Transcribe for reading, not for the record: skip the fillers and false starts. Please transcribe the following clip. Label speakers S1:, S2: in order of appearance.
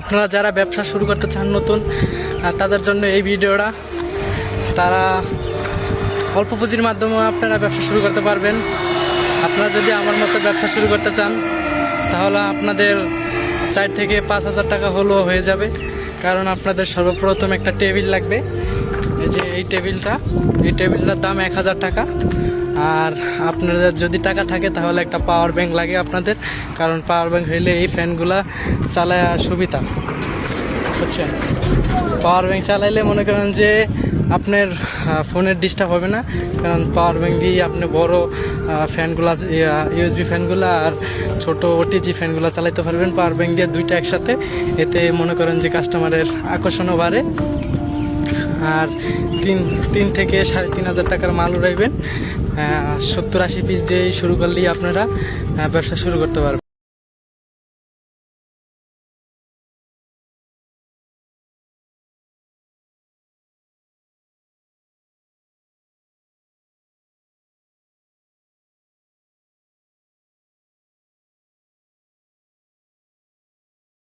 S1: আপনারা যারা ব্যবসা শুরু করতে চান নতুন, তাদের জন্য এই ভিডিওটা। তারা অল্প পুঁজির মাধ্যমে আপনারা ব্যবসা শুরু করতে পারবেন। আপনারা যদি আমার মতো ব্যবসা শুরু করতে চান তাহলে আপনাদের 4 থেকে 5,000 টাকা হলেও হয়ে যাবে। কারণ আপনাদের সর্বপ্রথম একটা টেবিল লাগবে। এই যে এই টেবিলটার দাম 1,000 টাকা। আর আপনাদের যদি টাকা থাকে তাহলে একটা পাওয়ার ব্যাংক লাগে আপনাদের, কারণ পাওয়ার ব্যাংক হইলে এই ফ্যানগুলা চালায় সুবিধা, বুঝছেন। পাওয়ার ব্যাংক চালাইলে মনে করেন যে আপনার ফোনের ডিস্টার্ব হবে না, কারণ পাওয়ার ব্যাংক দিয়ে আপনি বড় ফ্যানগুলা, ইউএসবি ফ্যানগুলা আর ছোট ওটিজি ফ্যানগুলা চালাইতে পারবেন পাওয়ার ব্যাংক দিয়ে, দুইটা একসাথে। এতে মনে করেন যে কাস্টমারের আকর্ষণও বাড়ে। আর 3 থেকে 3,500 টাকার মাল উড়াইবেন। 70-80 পিস দিয়ে শুরু করলেই আপনারা ব্যবসা শুরু করতে পারবেন।